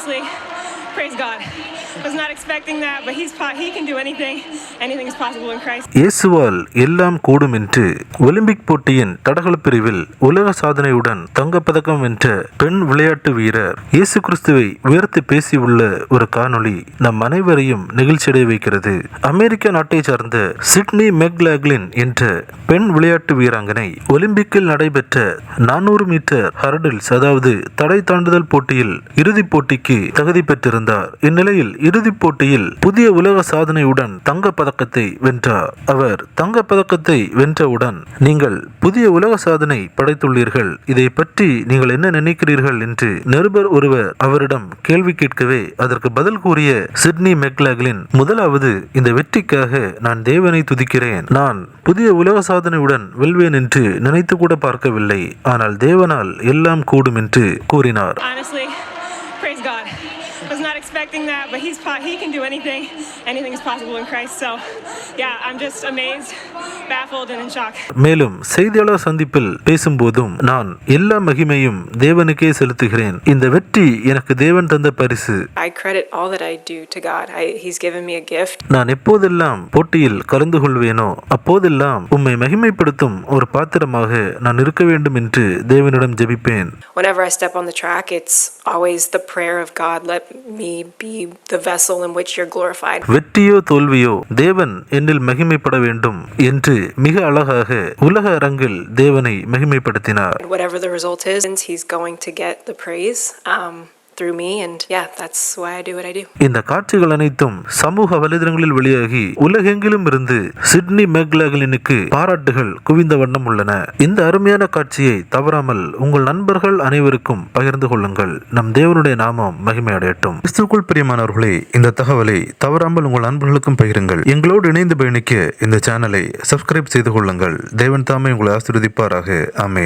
honestly, praise God. Was not expecting that, but he can do anything. Anything is possible in Christ. இயேசுவால் எல்லாம் கூடும் என்று Olympic போட்டியின் தடகள பிரிவில் உலக சாதனையுடன் தங்கப்பதக்கம் வென்ற பெண் விளையாட்டு வீரர் இயேசு கிறிஸ்துவை உயர்த்தி பேசியுள்ள ஒரு காணொளி நம் அனைவரையும் நெகிழ்ச்சியடைய வைக்கிறது. அமெரிக்க நாட்டை சார்ந்த சிட்னி மெக்லாக்லின் என்ற பெண் விளையாட்டு வீராங்கனை ஒலிம்பிக்கில் நடைபெற்ற 400 மீட்டர் ஹர்டில்ஸ் அதாவது தடை தாண்டுதல் போட்டியில் இறுதிப் போட்டிக்கு தகுதி பெற்றிருந்தார். இந்நிலையில் இறுதிப் போட்டியில் புதிய உலக சாதனையுடன் தங்கப் பதக்கத்தை வென்றார். அவர் தங்கப் பதக்கத்தை வென்றவுடன், நீங்கள் புதிய உலக சாதனை படைத்துள்ளீர்கள், இதை பற்றி நீங்கள் என்ன நினைக்கிறீர்கள் என்று நிருபர் ஒருவர் அவரிடம் கேள்வி கேட்கவே அதற்கு பதில் கூறிய சிட்னி மெக்லாக்லின், முதலாவது இந்த வெற்றிக்காக நான் தேவனை துதிக்கிறேன். நான் புதிய உலக சாதனையுடன் வெல்வேன் என்று நினைத்து கூட பார்க்கவில்லை, ஆனால் தேவனால் எல்லாம் கூடும் என்று கூறினார். Honestly, praise God. Was not expecting that, but he can do anything. Anything is possible in Christ. So, yeah, I'm just amazed, baffled, and in shock. மேலும் செய்தியாளர் சந்திப்பில் பேசும்போதும், நான் எல்லா மகிமையும் தேவனுக்கே செலுத்துகிறேன். இந்த வெற்றி எனக்கு தேவன் தந்த பரிசு. I credit all that I do to God. He's given me a gift. நான் எப்போதெல்லாம் போட்டியில் கலந்து கொள்வேனோ அப்போதெல்லாம் உம்மை மகிமைப்படுத்தும் ஒரு பாத்திரமாக நான் இருக்க வேண்டும் என்று தேவனிடம் ஜெபிப்பேன். Whenever I step on the track, it's always the prayer of God. Let me be the vessel in which you're glorified. வெற்றியோ தோல்வியோ தேவன் என்னில் மகிமைப்பட வேண்டும் என்று மிக அழகாக உலக அரங்கில் தேவனை மகிமைப்படுத்தினார். Whatever the result is, he's going to get the praise through me, and yeah, that's why I do what I do. இந்த காட்சிகள் அனைத்தும் சமூக வலைதளங்களில் வெளியாகி உலகெங்கிலும் இருந்து சிட்னி மெக்லாக்லினுக்கு பாராட்டுகள் குவிந்த வண்ணம் உள்ளன. இந்த அருமையான காட்சியை தவறாமல் உங்கள் நண்பர்கள் அனைவருக்கும் பகிர்ந்து கொள்ளுங்கள். நம் தேவனுடைய நாமம் மகிமை அடையட்டும். கிறிஸ்துவுக்குள் பிரியமானவர்களே, இந்த தகவலை தவறாமல் உங்கள் நண்பர்களுக்கும் பகிருங்கள். எங்களோடு இணைந்து பயணிக்க இந்த சேனலை சப்ஸ்கிரைப் செய்து கொள்ளுங்கள். தேவன் தாமே உங்களை ஆசீர்வதிப்பாராக. ஆமென்.